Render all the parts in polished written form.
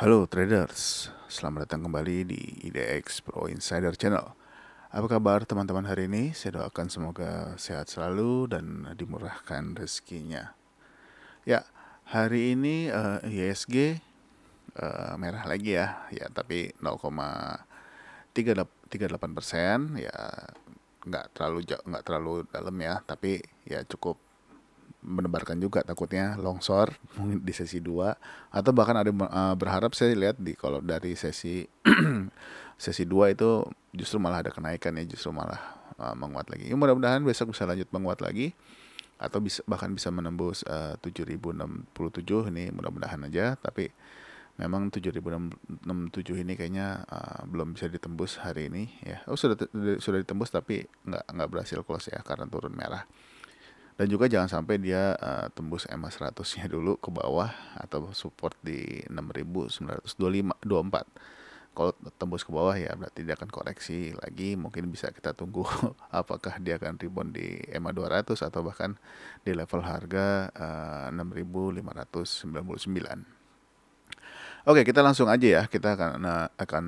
Halo traders, selamat datang kembali di IDX Pro Insider Channel. Apa kabar teman-teman hari ini? Saya doakan semoga sehat selalu dan dimurahkan rezekinya. Ya, hari ini ISG merah lagi ya, tapi 0,38%, ya nggak terlalu dalam ya, tapi ya cukup menebarkan juga takutnya longsor mungkin di sesi 2 atau bahkan ada berharap saya lihat di kalau dari sesi sesi 2 itu justru malah ada kenaikan ya, justru malah menguat lagi. Ya, mudah-mudahan besok bisa lanjut menguat lagi atau bahkan bisa menembus 7067 ini, mudah-mudahan aja, tapi memang 7067 ini kayaknya belum bisa ditembus hari ini ya. Sudah ditembus tapi nggak berhasil close ya karena turun merah. Dan juga jangan sampai dia tembus EMA 100-nya dulu ke bawah atau support di 6.925-24. Kalau tembus ke bawah ya berarti dia akan koreksi lagi, mungkin bisa kita tunggu apakah dia akan rebound di EMA 200 atau bahkan di level harga 6.599. Oke, kita langsung aja ya. Kita akan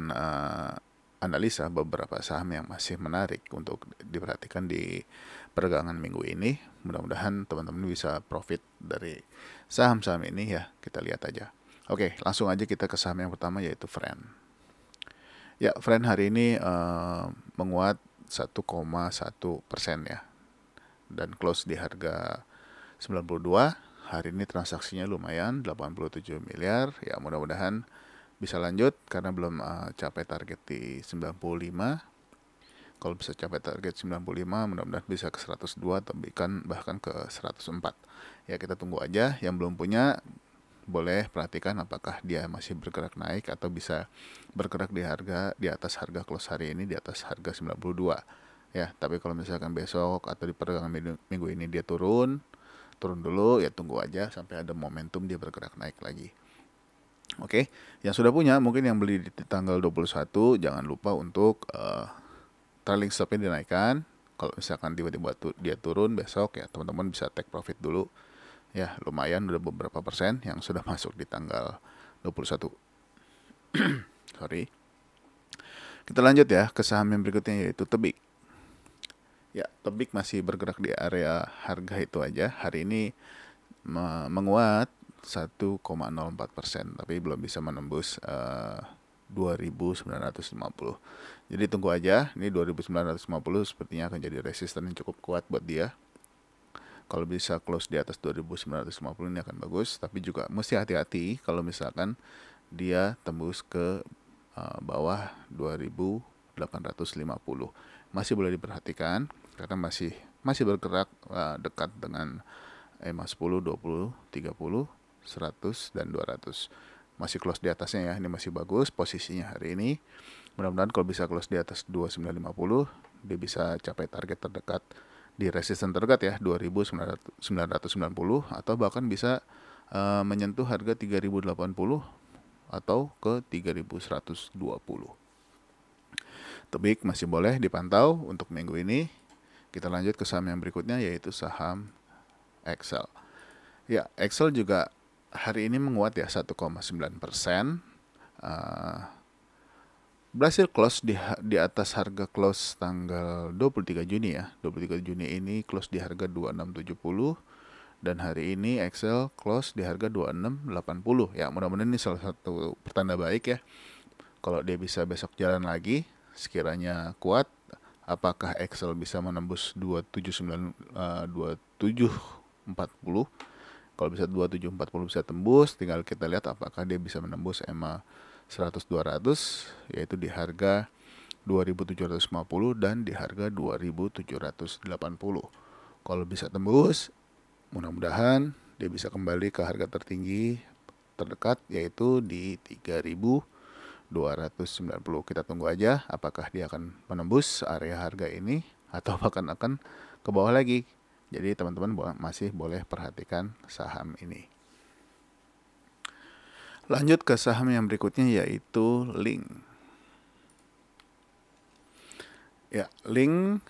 analisa beberapa saham yang masih menarik untuk diperhatikan di perdagangan minggu ini. Mudah-mudahan teman-teman bisa profit dari saham-saham ini ya. Kita lihat aja. Oke, langsung aja kita ke saham yang pertama, yaitu Friend. Ya, Friend hari ini menguat 1,1% ya, dan close di harga 92. Hari ini transaksinya lumayan, 87 miliar. Ya, mudah-mudahan bisa lanjut karena belum capai target di 95. Kalau bisa capai target 95, mudah-mudahan bisa ke 102 atau bahkan ke 104. Ya, kita tunggu aja. Yang belum punya boleh perhatikan apakah dia masih bergerak naik atau bisa bergerak di atas harga close hari ini, di atas harga 92. Ya, tapi kalau misalkan besok atau di perdagangan minggu ini dia turun dulu, ya tunggu aja sampai ada momentum dia bergerak naik lagi. Oke, yang sudah punya mungkin yang beli di tanggal 21 jangan lupa untuk trailing stopnya dinaikkan. Kalau misalkan tiba-tiba dia turun besok, ya teman-teman bisa take profit dulu. Ya, lumayan udah beberapa persen yang sudah masuk di tanggal 21. Sorry. Kita lanjut ya ke saham yang berikutnya, yaitu Tebik. Ya, Tebik masih bergerak di area harga itu aja. Hari ini menguat 1,04%, tapi belum bisa menembus 2.950. Jadi tunggu aja, ini 2.950 sepertinya akan jadi resisten yang cukup kuat buat dia. Kalau bisa close di atas 2.950 ini akan bagus, tapi juga mesti hati-hati kalau misalkan dia tembus ke bawah 2.850. Masih boleh diperhatikan karena masih bergerak dekat dengan EMA 10, 20, 30, 100 dan 200. Masih close di atasnya ya, ini masih bagus posisinya hari ini. Mudah-mudahan kalau bisa close di atas 2950, dia bisa capai target terdekat di resisten terdekat ya, 2.990, atau bahkan bisa menyentuh harga 3.080 atau ke 3.120. Tebik masih boleh dipantau untuk minggu ini. Kita lanjut ke saham yang berikutnya, yaitu saham Excel. Ya, Excel juga hari ini menguat ya 1,9%. Berhasil close di atas harga close tanggal 23 Juni ya. 23 Juni ini close di harga 2670, dan hari ini Excel close di harga 2680. Ya, mudah-mudahan ini salah satu pertanda baik ya. Kalau dia bisa besok jalan lagi, sekiranya kuat, apakah Excel bisa menembus 2740? Kalau bisa 2740 bisa tembus, tinggal kita lihat apakah dia bisa menembus EMA 100-200, yaitu di harga 2.750 dan di harga 2.780. Kalau bisa tembus, mudah-mudahan dia bisa kembali ke harga tertinggi terdekat, yaitu di 3.290. Kita tunggu aja apakah dia akan menembus area harga ini atau bahkan akan ke bawah lagi. Jadi teman-teman masih boleh perhatikan saham ini. Lanjut ke saham yang berikutnya, yaitu Link. Ya, Link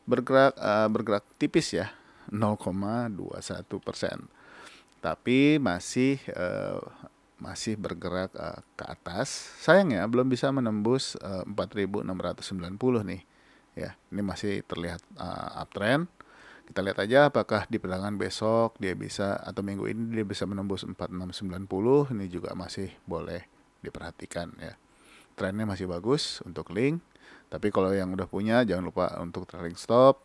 bergerak tipis ya, 0,21%. Tapi masih masih bergerak ke atas. Sayangnya belum bisa menembus 4.690 nih. Ya, ini masih terlihat uptrend. Kita lihat aja apakah di perdagangan besok dia bisa, atau minggu ini dia bisa menembus 4690. Ini juga masih boleh diperhatikan ya. Trennya masih bagus untuk link. Tapi kalau yang udah punya jangan lupa untuk trailing stop.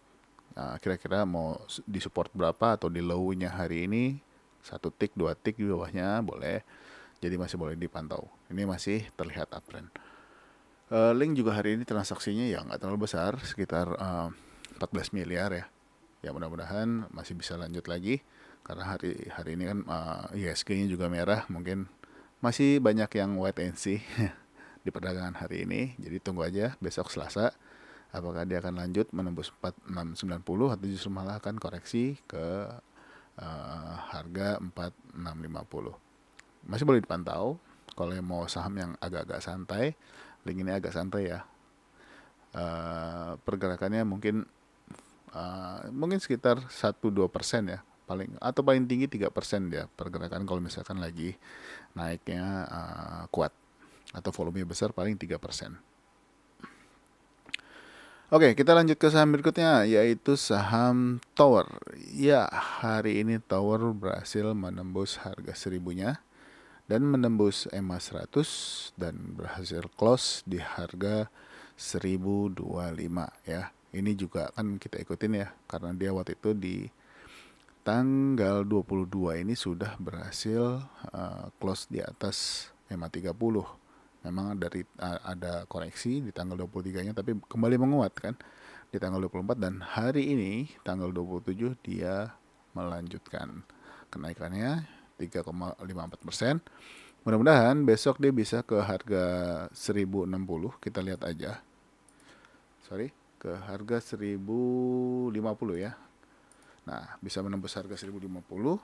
Nah, kira-kira mau di support berapa atau di low-nya hari ini, 1 tick, 2 tick di bawahnya boleh. Jadi masih boleh dipantau. Ini masih terlihat uptrend. Link juga hari ini transaksinya ya nggak terlalu besar, sekitar 14 miliar ya. Ya mudah-mudahan masih bisa lanjut lagi karena hari ini kan ISG-nya juga merah, mungkin masih banyak yang wait and see di perdagangan hari ini. Jadi tunggu aja besok Selasa apakah dia akan lanjut menembus 4690 atau justru malah akan koreksi ke harga 4650. Masih boleh dipantau. Kalau yang mau saham yang agak-agak santai, link ini agak santai ya. Pergerakannya mungkin sekitar 1-2% ya, paling tinggi 3% ya pergerakan kalau misalkan lagi naiknya kuat atau volumenya besar, paling 3%. Oke, kita lanjut ke saham berikutnya, yaitu saham Tower. Ya, hari ini Tower berhasil menembus harga 1000-nya dan menembus EMA 100 dan berhasil close di harga 1025 ya. Ini juga kan kita ikutin ya, karena dia waktu itu di tanggal 22 ini sudah berhasil close di atas EMA 30. Memang ada koreksi di tanggal 23-nya, tapi kembali menguat kan di tanggal 24, dan hari ini tanggal 27 dia melanjutkan kenaikannya 3,54%. Mudah-mudahan besok dia bisa ke harga 1060. Kita lihat aja. Ke harga 1050 ya. Nah, bisa menembus harga 1050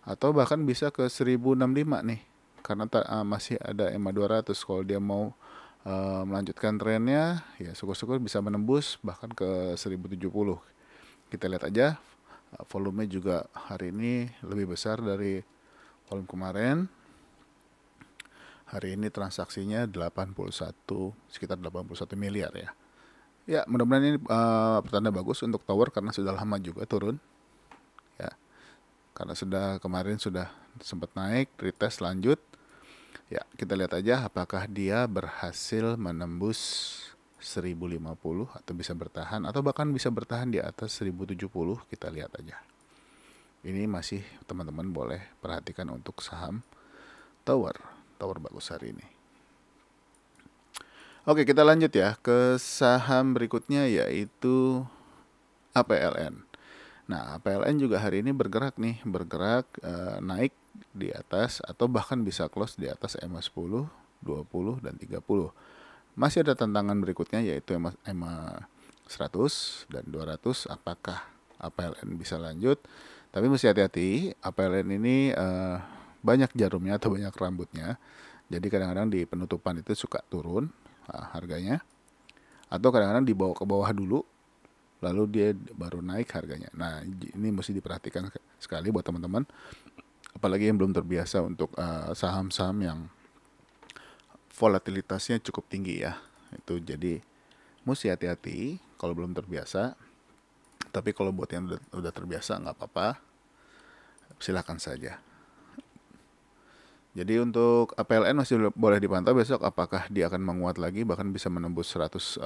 atau bahkan bisa ke 1065 nih. Karena masih ada EMA 200. Kalau dia mau melanjutkan trennya, ya syukur-syukur bisa menembus bahkan ke 1070. Kita lihat aja. Volume juga hari ini lebih besar dari volume kemarin. Hari ini transaksinya sekitar 81 miliar ya. Ya, mudah-mudahan ini pertanda bagus untuk Tower karena sudah lama juga turun. Ya. Karena kemarin sudah sempat naik, retest lanjut. Ya, kita lihat aja apakah dia berhasil menembus 1050 atau bisa bertahan atau bahkan bisa bertahan di atas 1070. Kita lihat aja. Ini masih teman-teman boleh perhatikan untuk saham Tower bagus hari ini. Oke, kita lanjut ya ke saham berikutnya, yaitu APLN. Nah, APLN juga hari ini bergerak naik di atas atau bahkan bisa close di atas EMA 10, 20 dan 30. Masih ada tantangan berikutnya, yaitu EMA 100 dan 200. Apakah APLN bisa lanjut? Tapi mesti hati-hati, APLN ini banyak jarumnya atau banyak rambutnya. Jadi kadang-kadang di penutupan itu suka turun harganya. Atau kadang-kadang dibawa ke bawah dulu, lalu dia baru naik harganya. Nah, ini mesti diperhatikan sekali buat teman-teman. Apalagi yang belum terbiasa untuk saham-saham yang volatilitasnya cukup tinggi ya. Itu jadi mesti hati-hati kalau belum terbiasa. Tapi kalau buat yang udah terbiasa nggak apa-apa, silakan saja. Jadi untuk APLN masih boleh dipantau besok apakah dia akan menguat lagi, bahkan bisa menembus 115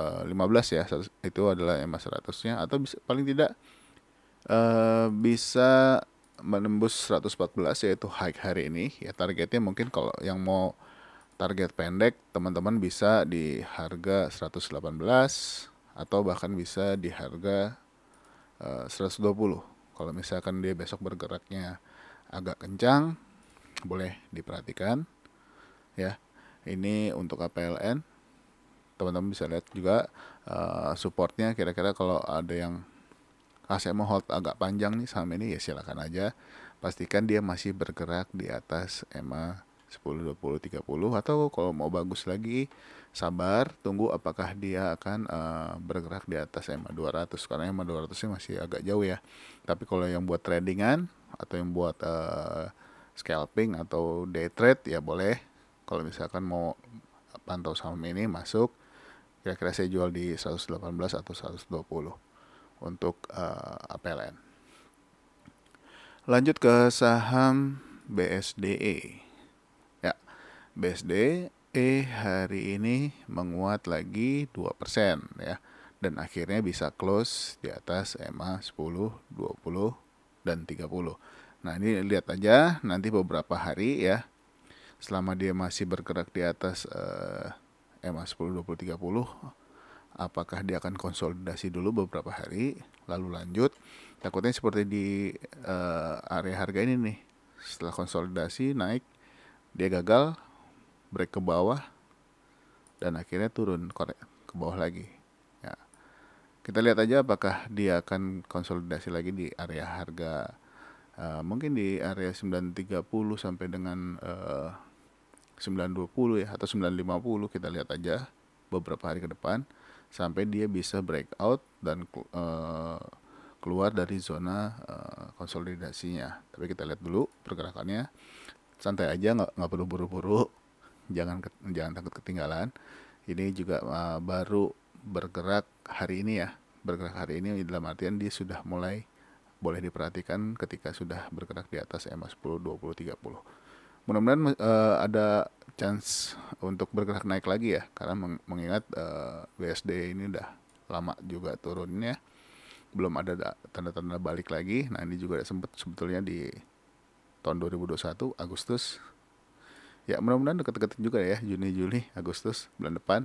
ya. Itu adalah EMA 100-nya, atau paling tidak bisa menembus 114, yaitu high hari ini. Ya, targetnya mungkin kalau yang mau target pendek, teman-teman bisa di harga 118 atau bahkan bisa di harga 120. Kalau misalkan dia besok bergeraknya agak kencang, boleh diperhatikan ya. Ini untuk APLN, teman-teman bisa lihat juga supportnya. Kira-kira kalau ada yang saya mau hold agak panjang nih saham ini, ya silakan aja. Pastikan dia masih bergerak di atas EMA 10, 20, 30. Atau kalau mau bagus lagi, sabar, tunggu apakah dia akan bergerak di atas EMA 200. Karena EMA 200 masih agak jauh ya. Tapi kalau yang buat tradingan atau yang buat scalping atau day trade ya boleh. Kalau misalkan mau pantau saham ini masuk, kira-kira saya jual di 118 atau 120 untuk APLN. Lanjut ke saham BSDE. Ya, BSDE hari ini menguat lagi 2% ya. Dan akhirnya bisa close di atas EMA 10, 20, dan 30. Nah, ini lihat aja nanti beberapa hari ya. Selama dia masih bergerak di atas EMA 10, 20, 30, apakah dia akan konsolidasi dulu beberapa hari lalu lanjut. Takutnya seperti di area harga ini nih. Setelah konsolidasi naik, dia gagal, break ke bawah, dan akhirnya turun ke bawah lagi. Ya. Kita lihat aja apakah dia akan konsolidasi lagi di area harga mungkin di area 930 sampai dengan 920 ya atau 950. Kita lihat aja beberapa hari ke depan sampai dia bisa breakout dan keluar dari zona konsolidasinya. Tapi kita lihat dulu pergerakannya, santai aja, nggak perlu buru-buru, jangan takut ketinggalan. Ini juga baru bergerak hari ini ya, bergerak hari ini dalam artian dia sudah mulai boleh diperhatikan ketika sudah bergerak di atas EMA 10, 20, 30. Mudah-mudahan ada chance untuk bergerak naik lagi ya, karena mengingat BSD ini udah lama juga turunnya, belum ada tanda-tanda balik lagi. Nah, ini juga sempat sebetulnya di tahun 2021 Agustus. Ya, mudah-mudahan deket-deket juga ya, Juni, Juli, Agustus bulan depan.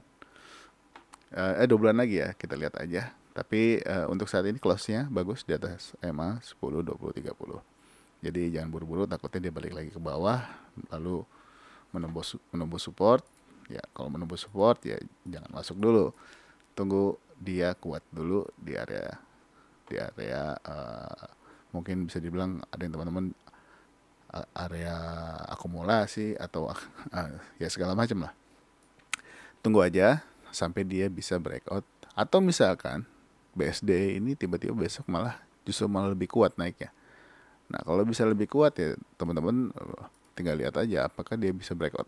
2 bulan lagi ya, kita lihat aja. Tapi untuk saat ini close-nya bagus di atas EMA 10, 20, 30. Jadi jangan buru-buru, takutnya dia balik lagi ke bawah lalu menembus support. Ya, kalau menembus support ya jangan masuk dulu. Tunggu dia kuat dulu di area mungkin bisa dibilang ada yang teman-teman area akumulasi atau ya segala macam lah. Tunggu aja sampai dia bisa breakout, atau misalkan BSD ini tiba-tiba besok justru malah lebih kuat naiknya. Nah, kalau bisa lebih kuat ya teman-teman tinggal lihat aja apakah dia bisa breakout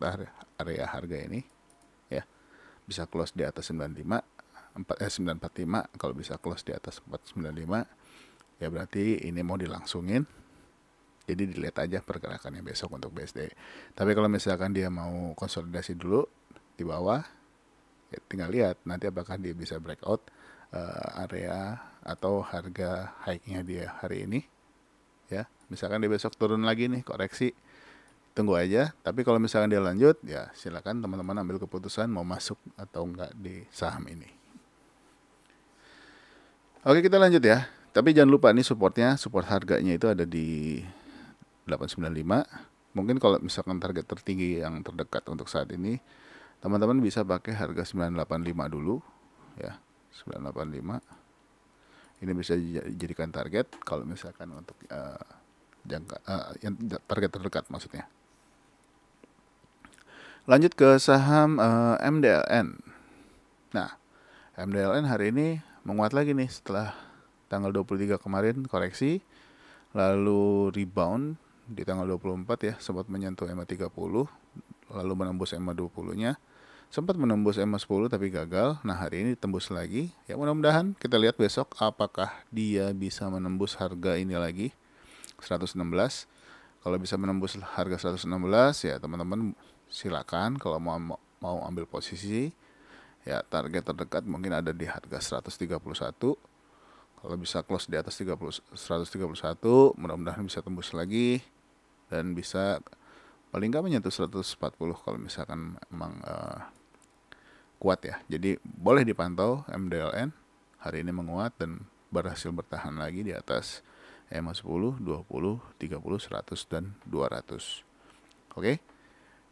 area harga ini ya. Bisa close di atas 945. Kalau bisa close di atas 495 ya berarti ini mau dilangsungin. Jadi dilihat aja pergerakannya besok untuk BSD. Tapi kalau misalkan dia mau konsolidasi dulu di bawah, ya tinggal lihat nanti apakah dia bisa breakout area atau harga high-nya dia hari ini. Ya, misalkan dia besok turun lagi nih, koreksi, tunggu aja. Tapi kalau misalkan dia lanjut, ya silakan teman-teman ambil keputusan mau masuk atau enggak di saham ini. Oke, kita lanjut ya. Tapi jangan lupa nih support harganya itu ada di 895. Mungkin kalau misalkan target tertinggi yang terdekat untuk saat ini, teman-teman bisa pakai harga 985 dulu ya. 985 ini bisa dijadikan target kalau misalkan untuk yang target terdekat maksudnya. Lanjut ke saham MDLN. Nah, MDLN hari ini menguat lagi nih setelah tanggal 23 kemarin koreksi, lalu rebound di tanggal 24 ya, sempat menyentuh EMA 30, lalu menembus EMA 20-nya. Sempat menembus EMA 10 tapi gagal. Nah, hari ini tembus lagi. Ya, mudah-mudahan kita lihat besok apakah dia bisa menembus harga ini lagi 116. Kalau bisa menembus harga 116 ya teman-teman silakan. Kalau mau ambil posisi ya target terdekat mungkin ada di harga 131. Kalau bisa close di atas 131, mudah-mudahan bisa tembus lagi dan bisa paling nggak menyentuh 140 kalau misalkan memang kuat ya. Jadi boleh dipantau MDLN hari ini menguat dan berhasil bertahan lagi di atas EMA 10, 20, 30, 100 dan 200. Oke.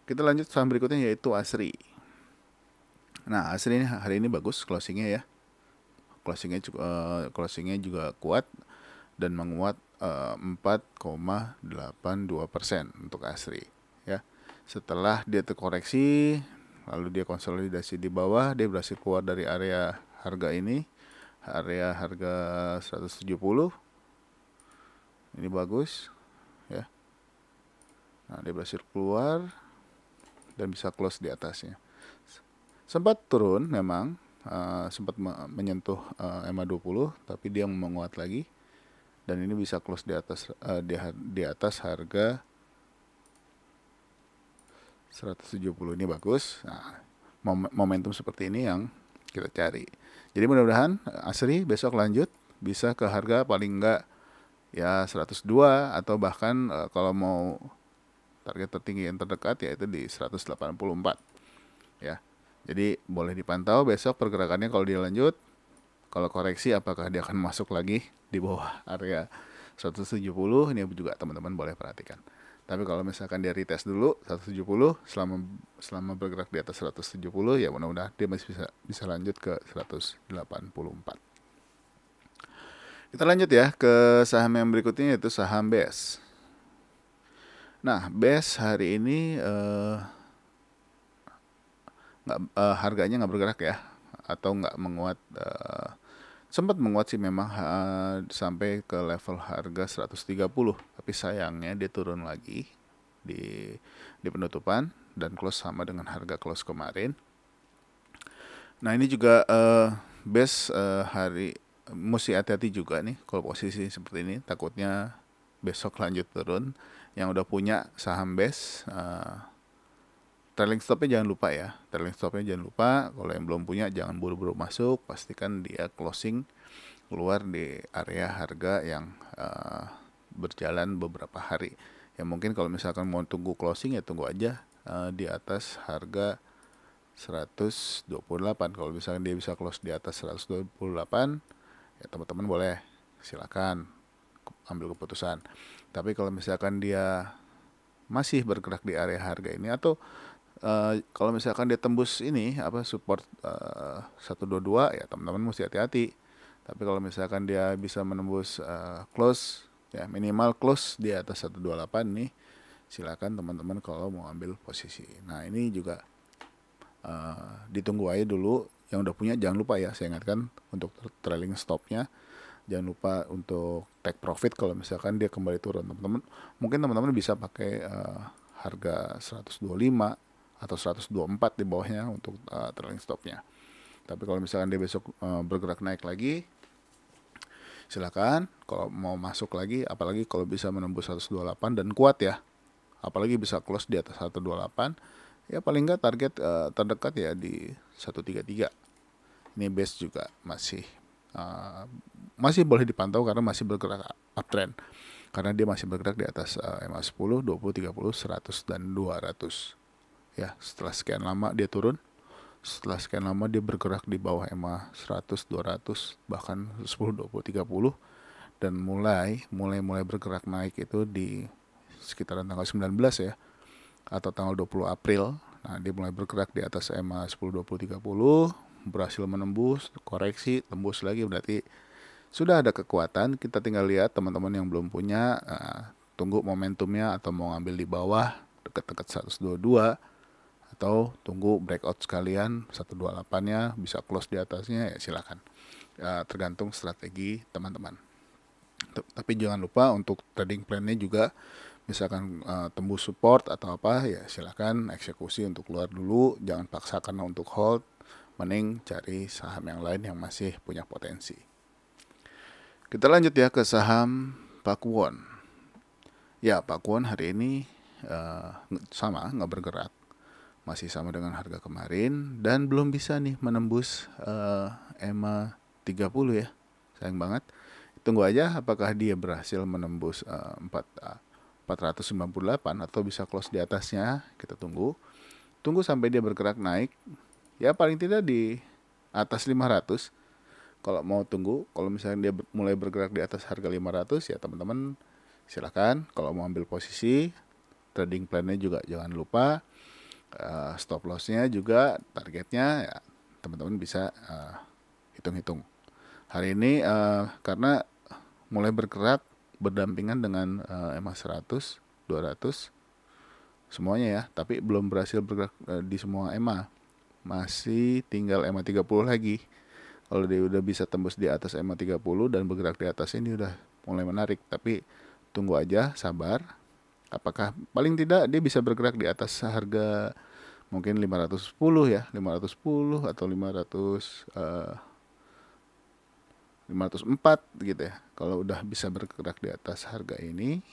Kita lanjut saham berikutnya yaitu ASRI. Nah, ASRI ini hari ini bagus closingnya ya. Closingnya juga kuat dan menguat 4,82% untuk ASRI ya. Setelah dia terkoreksi lalu dia konsolidasi di bawah, dia berhasil keluar dari area harga ini, area harga 170. Ini bagus ya. Nah, dia berhasil keluar dan bisa close di atasnya. Sempat turun memang, sempat menyentuh EMA 20, tapi dia menguat lagi dan ini bisa close di atas di atas harga 170. Ini bagus. Nah, momentum seperti ini yang kita cari. Jadi mudah-mudahan Asri besok lanjut bisa ke harga paling enggak ya 102, atau bahkan kalau mau target tertinggi yang terdekat yaitu di 184 ya. Jadi boleh dipantau besok pergerakannya kalau dia lanjut. Kalau koreksi apakah dia akan masuk lagi di bawah area 170, ini juga teman-teman boleh perhatikan. Tapi kalau misalkan dia retest dulu 170, selama bergerak di atas 170 ya mudah-mudahan dia masih bisa lanjut ke 184. Kita lanjut ya ke saham yang berikutnya, yaitu saham BES. Nah, BES hari ini harganya nggak bergerak ya, atau nggak menguat. Sempat menguat sih memang sampai ke level harga 130, tapi sayangnya dia turun lagi di penutupan dan close sama dengan harga close kemarin. Nah, ini juga BES hari mesti hati-hati juga nih kalau posisi seperti ini, takutnya besok lanjut turun. Yang udah punya saham BES, trailing stopnya jangan lupa ya. Trailing stopnya jangan lupa. Kalau yang belum punya jangan buru-buru masuk. Pastikan dia closing keluar di area harga yang berjalan beberapa hari. Ya mungkin kalau misalkan mau tunggu closing ya tunggu aja di atas harga 128. Kalau misalkan dia bisa close di atas 128, ya teman-teman boleh silakan ambil keputusan. Tapi kalau misalkan dia masih bergerak di area harga ini, atau kalau misalkan dia tembus ini support 122, ya teman-teman mesti hati-hati. Tapi kalau misalkan dia bisa menembus close ya, minimal close di atas 128 nih, silakan teman-teman kalau mau ambil posisi. Nah, ini juga ditunggu aja dulu. Yang udah punya jangan lupa ya, saya ingatkan untuk trailing stopnya. Jangan lupa untuk take profit kalau misalkan dia kembali turun. Mungkin teman-teman bisa pakai harga 125 atau 124 di bawahnya untuk trailing stopnya. Tapi kalau misalkan dia besok bergerak naik lagi, silakan kalau mau masuk lagi, apalagi kalau bisa menembus 128 dan kuat ya. Apalagi bisa close di atas 128, ya paling nggak target terdekat ya di 133. Ini base juga masih boleh dipantau karena masih bergerak uptrend. Karena dia masih bergerak di atas EMA 10, 20, 30, 100 dan 200. Ya, setelah sekian lama dia turun. Setelah sekian lama dia bergerak di bawah EMA 100, 200, bahkan 10, 20, 30 dan mulai bergerak naik itu di sekitaran tanggal 19 ya, atau tanggal 20 April. Nah, dia mulai bergerak di atas EMA 10, 20, 30, berhasil menembus, koreksi, tembus lagi, berarti sudah ada kekuatan. Kita tinggal lihat teman-teman yang belum punya, tunggu momentumnya, atau mau ngambil di bawah dekat-dekat 122, atau tunggu breakout sekalian 128-nya bisa close di atasnya, ya silakan. Tergantung strategi teman-teman. Tapi jangan lupa untuk trading plan-nya juga, misalkan tembus support atau apa, ya silakan eksekusi untuk keluar dulu, jangan paksakan untuk hold, mending cari saham yang lain yang masih punya potensi. Kita lanjut ya ke saham Pakuwon. Ya, Pakuwon hari ini sama, nggak bergerak, masih sama dengan harga kemarin dan belum bisa nih menembus EMA 30 ya. Sayang banget. Tunggu aja apakah dia berhasil menembus 498 atau bisa close di atasnya. Kita tunggu sampai dia bergerak naik, ya paling tidak di atas 500. Kalau mau tunggu, kalau misalnya dia mulai bergerak di atas harga 500, ya teman-teman silakan. Kalau mau ambil posisi, trading plan-nya juga jangan lupa, stop loss-nya juga, targetnya ya teman-teman bisa hitung-hitung. Hari ini karena mulai bergerak berdampingan dengan EMA 100, 200 semuanya ya, tapi belum berhasil bergerak di semua EMA. Masih tinggal EMA 30 lagi. Kalau dia udah bisa tembus di atas EMA 30 dan bergerak di atas ini udah mulai menarik, tapi tunggu aja, sabar. Apakah paling tidak dia bisa bergerak di atas harga mungkin 510 ya, 510 atau 504 gitu ya. Kalau udah bisa bergerak di atas harga ini,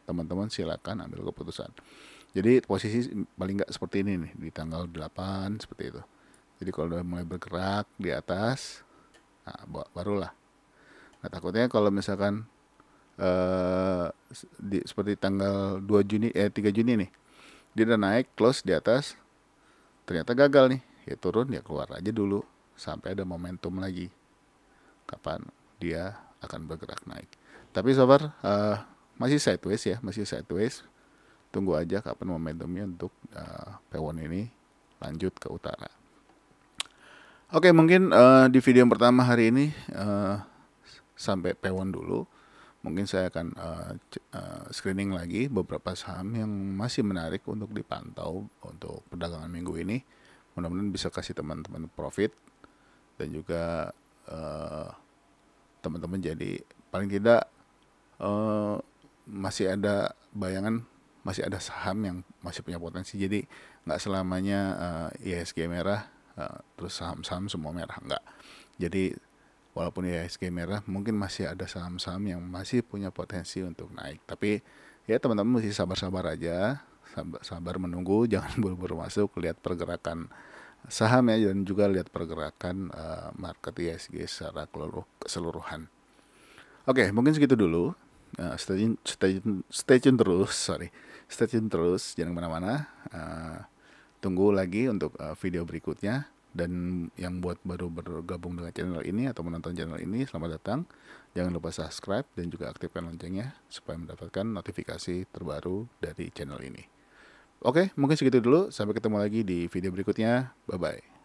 teman-teman silakan ambil keputusan. Jadi posisi paling nggak seperti ini nih, di tanggal 8 seperti itu. Jadi kalau udah mulai bergerak di atas, nah barulah. Nah takutnya kalau misalkan seperti tanggal 3 Juni nih, dia udah naik close di atas, ternyata gagal nih, ya turun, ya keluar aja dulu sampai ada momentum lagi kapan dia akan bergerak naik. Tapi sabar, masih sideways ya, masih sideways. Tunggu aja kapan momentumnya untuk P1 ini lanjut ke utara. Oke, mungkin di video yang pertama hari ini sampai P1 dulu. Mungkin saya akan screening lagi beberapa saham yang masih menarik untuk dipantau untuk perdagangan minggu ini. Mudah-mudahan bisa kasih teman-teman profit dan juga teman-teman jadi paling tidak masih ada bayangan, masih ada saham yang masih punya potensi. Jadi nggak selamanya IHSG merah terus saham-saham semua merah, nggak. Jadi walaupun IHSG merah, mungkin masih ada saham-saham yang masih punya potensi untuk naik. Tapi ya teman-teman mesti sabar-sabar aja, sabar menunggu, jangan buru-buru masuk, lihat pergerakan saham ya, dan juga lihat pergerakan market IHSG secara keseluruhan. Oke, mungkin segitu dulu. Stay tune terus, jangan kemana-mana. Tunggu lagi untuk video berikutnya. Dan yang buat baru bergabung dengan channel ini atau menonton channel ini, selamat datang. Jangan lupa subscribe dan juga aktifkan loncengnya supaya mendapatkan notifikasi terbaru dari channel ini. Oke, mungkin segitu dulu. Sampai ketemu lagi di video berikutnya. Bye-bye.